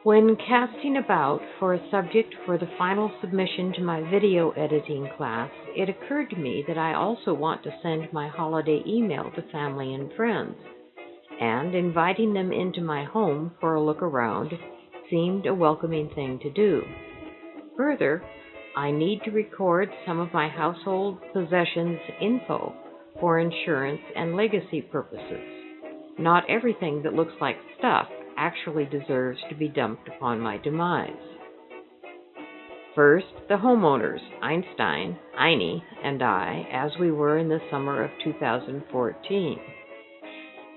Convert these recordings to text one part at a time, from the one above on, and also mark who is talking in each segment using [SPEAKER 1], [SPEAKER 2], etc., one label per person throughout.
[SPEAKER 1] When casting about for a subject for the final submission to my video editing class, it occurred to me that I also want to send my holiday email to family and friends, and inviting them into my home for a look around seemed a welcoming thing to do. Further, I need to record some of my household possessions info for insurance and legacy purposes. Not everything that looks like stuff actually deserves to be dumped upon my demise. First, the homeowners, Einstein, Einie, and I, as we were in the summer of 2014.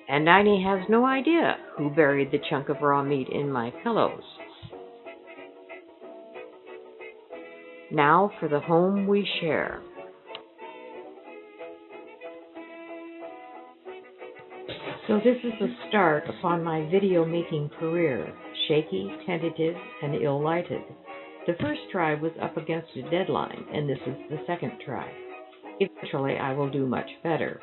[SPEAKER 1] And Einie has no idea who buried the chunk of raw meat in my pillows. Now for the home we share. So this is the start upon my video-making career, shaky, tentative, and ill-lighted. The first try was up against a deadline, and this is the second try. Eventually, I will do much better.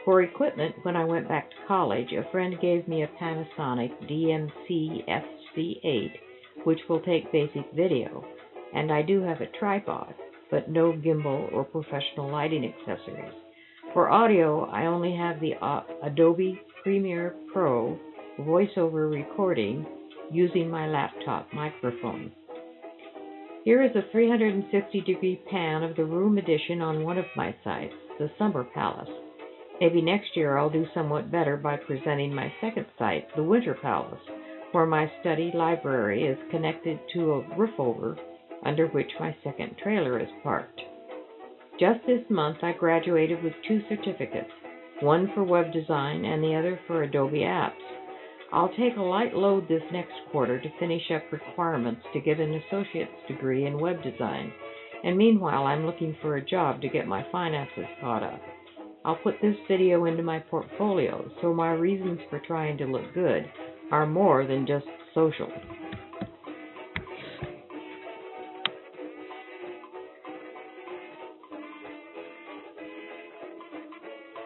[SPEAKER 1] For equipment, when I went back to college, a friend gave me a Panasonic DMC FC8, which will take basic video, and I do have a tripod, but no gimbal or professional lighting accessories. For audio, I only have the Adobe Premiere Pro voiceover recording using my laptop microphone. Here is a 360-degree pan of the room edition on one of my sites, the Summer Palace. Maybe next year I'll do somewhat better by presenting my second site, the Winter Palace, where my study library is connected to a roof over under which my second trailer is parked. Just this month, I graduated with 2 certificates, one for web design and the other for Adobe Apps. I'll take a light load this next quarter to finish up requirements to get an associate's degree in web design, and meanwhile I'm looking for a job to get my finances caught up. I'll put this video into my portfolio, so my reasons for trying to look good are more than just social.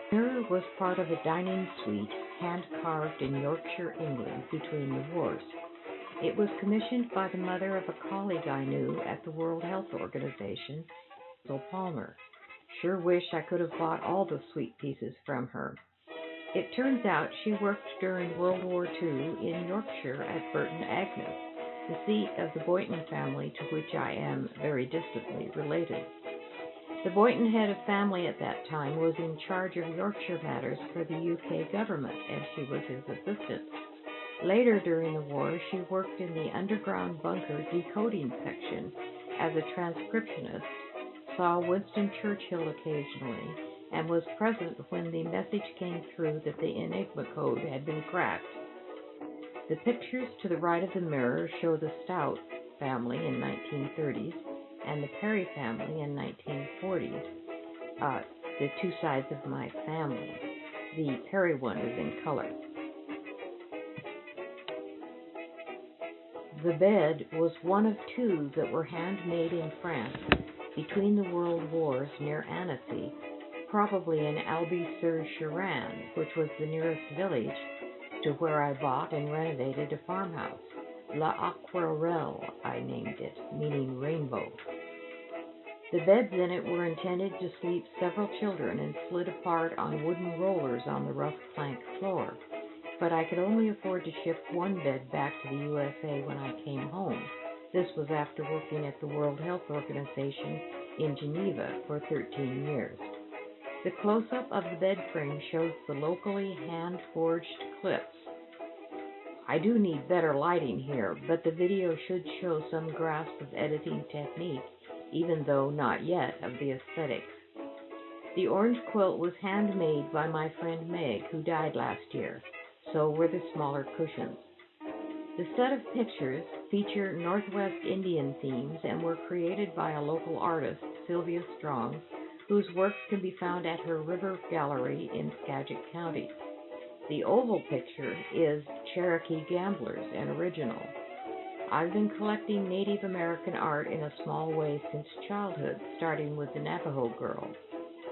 [SPEAKER 1] The mirror was part of a dining suite hand-carved in Yorkshire, England, between the wars. It was commissioned by the mother of a colleague I knew at the World Health Organization, Hazel Palmer. Sure wish I could have bought all the sweet pieces from her. It turns out she worked during World War II in Yorkshire at Burton Agnes, the seat of the Boynton family to which I am very distantly related. The Boynton head of family at that time was in charge of Yorkshire matters for the UK government, and she was his assistant. Later during the war, she worked in the underground bunker decoding section as a transcriptionist, saw Winston Churchill occasionally, and was present when the message came through that the Enigma code had been cracked. The pictures to the right of the mirror show the Stout family in 1930s and the Perry family in 1940s, the 2 sides of my family. The Perry one is in color. The bed was one of 2 that were handmade in France between the world wars near Annecy, probably in Albi-sur-Cherane, which was the nearest village to where I bought and renovated a farmhouse. La Aquarelle, I named it, meaning rainbow. The beds in it were intended to sleep several children and slid apart on wooden rollers on the rough plank floor, but I could only afford to ship one bed back to the USA when I came home. This was after working at the World Health Organization in Geneva for 13 years. The close-up of the bed frame shows the locally hand-forged clips. I do need better lighting here, but the video should show some grasp of editing technique, even though not yet of the aesthetics. The orange quilt was handmade by my friend Meg, who died last year. So were the smaller cushions. The set of pictures feature Northwest Indian themes and were created by a local artist, Sylvia Strong, whose works can be found at her River Gallery in Skagit County. The oval picture is Cherokee Gamblers, an original. I've been collecting Native American art in a small way since childhood, starting with the Navajo Girl.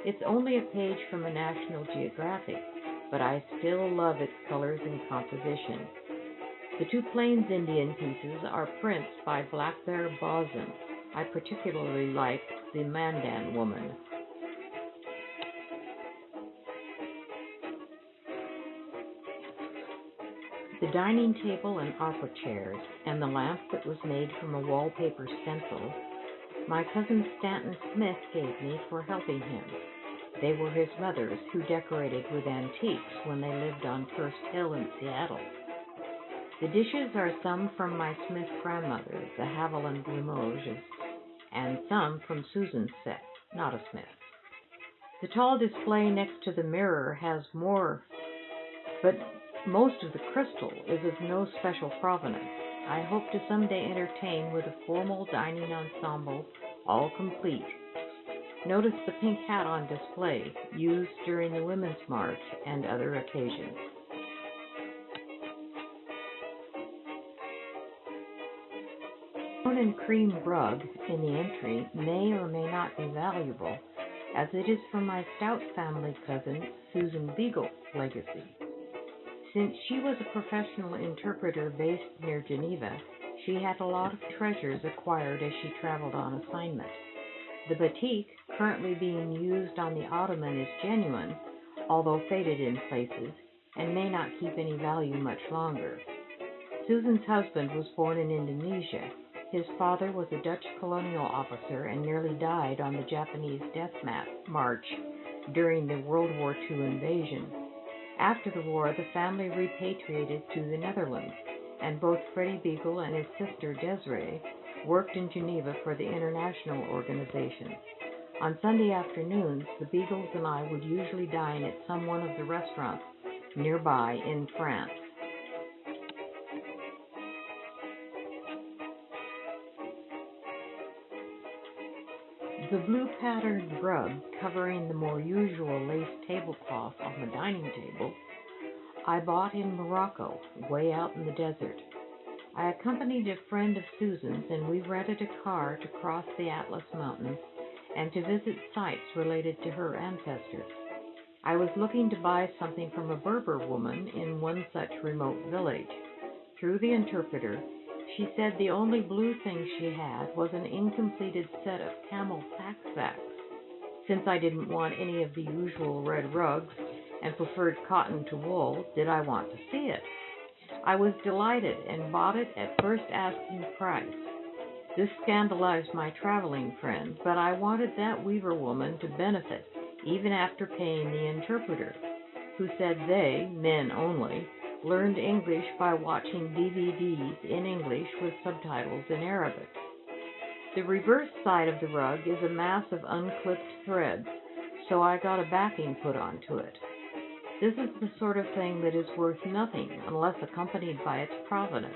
[SPEAKER 1] It's only a page from a National Geographic, but I still love its colors and composition. The two Plains Indian pieces are prints by Black Bear Boson. I particularly like the Mandan Woman. The dining table and opera chairs, and the lamp that was made from a wallpaper stencil, my cousin Stanton Smith gave me for helping him. They were his mother's, who decorated with antiques when they lived on First Hill in Seattle. The dishes are some from my Smith grandmother, the Haviland Limoges, and some from Susan's set, not a Smith. The tall display next to the mirror has more, but most of the crystal is of no special provenance. I hope to someday entertain with a formal dining ensemble, all complete. Notice the pink hat on display, used during the Women's March and other occasions. Stone and cream rug in the entry may or may not be valuable, as it is from my Stout family cousin, Susan Beagle's legacy. Since she was a professional interpreter based near Geneva, she had a lot of treasures acquired as she traveled on assignment. The batik currently being used on the ottoman is genuine, although faded in places, and may not keep any value much longer. Susan's husband was born in Indonesia. His father was a Dutch colonial officer and nearly died on the Japanese death march during the World War II invasion. After the war, the family repatriated to the Netherlands, and both Freddie Beagle and his sister Desiree worked in Geneva for the international organization. On Sunday afternoons, the Beagles and I would usually dine at some one of the restaurants nearby in France. The blue patterned rug covering the more usual lace tablecloth on the dining table I bought in Morocco, way out in the desert. I accompanied a friend of Susan's, and we rented a car to cross the Atlas Mountains and to visit sites related to her ancestors. I was looking to buy something from a Berber woman in one such remote village. Through the interpreter, she said the only blue thing she had was an incompleted set of camel pack sacks. Since I didn't want any of the usual red rugs and preferred cotton to wool, did I want to see it? I was delighted and bought it at first asking price. This scandalized my traveling friend, but I wanted that weaver woman to benefit even after paying the interpreter, who said they, men only, learned English by watching DVDs in English with subtitles in Arabic. The reverse side of the rug is a mass of unclipped threads, so I got a backing put onto it. This is the sort of thing that is worth nothing unless accompanied by its provenance.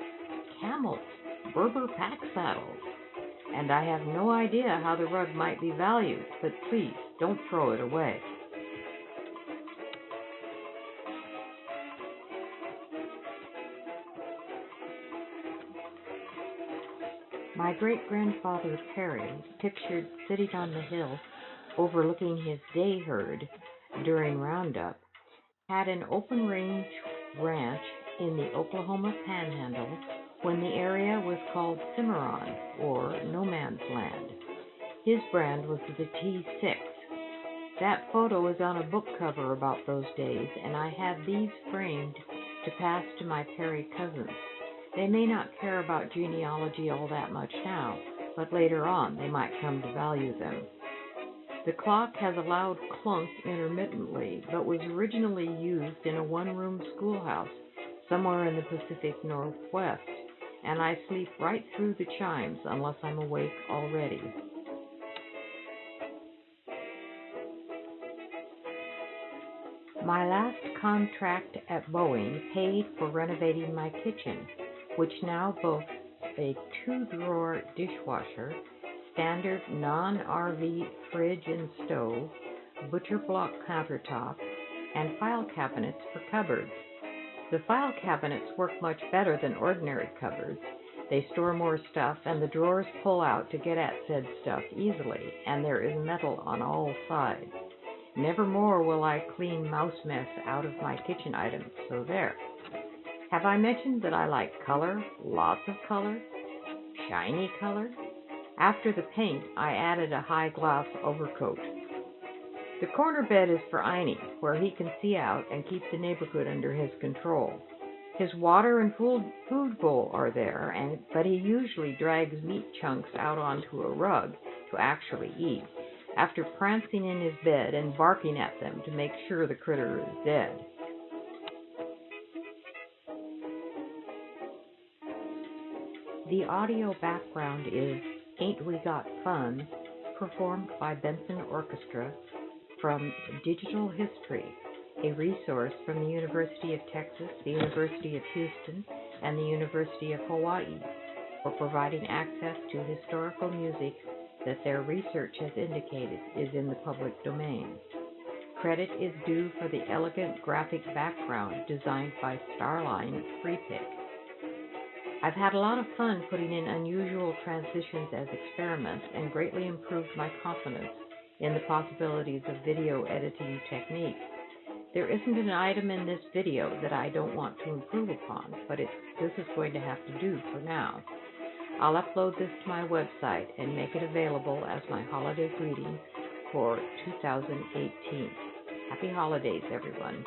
[SPEAKER 1] Camels, Berber pack saddles. And I have no idea how the rug might be valued, but please don't throw it away. My great-grandfather Perry, pictured sitting on the hill overlooking his day herd during Roundup, had an open-range ranch in the Oklahoma Panhandle when the area was called Cimarron, or No Man's Land. His brand was the T6. That photo is on a book cover about those days, and I have these framed to pass to my Perry cousins. They may not care about genealogy all that much now, but later on they might come to value them. The clock has a loud clunk intermittently, but was originally used in a one-room schoolhouse somewhere in the Pacific Northwest, and I sleep right through the chimes unless I'm awake already. My last contract at Boeing paid for renovating my kitchen, which now boasts a 2-drawer dishwasher, standard non-RV fridge and stove, butcher block countertop, and file cabinets for cupboards. The file cabinets work much better than ordinary cupboards. They store more stuff, and the drawers pull out to get at said stuff easily, and there is metal on all sides. Never more will I clean mouse mess out of my kitchen items, so there. Have I mentioned that I like color, lots of color, shiny color? After the paint, I added a high gloss overcoat. The corner bed is for Einie, where he can see out and keep the neighborhood under his control. His water and food bowl are there, but he usually drags meat chunks out onto a rug to actually eat, after prancing in his bed and barking at them to make sure the critter is dead. The audio background is Ain't We Got Fun, performed by Benson Orchestra from Digital History, a resource from the University of Texas, the University of Houston, and the University of Hawaii, for providing access to historical music that their research has indicated is in the public domain. Credit is due for the elegant graphic background designed by Starline Freepick. I've had a lot of fun putting in unusual transitions as experiments and greatly improved my confidence in the possibilities of video editing techniques. There isn't an item in this video that I don't want to improve upon, but this is going to have to do for now. I'll upload this to my website and make it available as my holiday greeting for 2018. Happy holidays, everyone.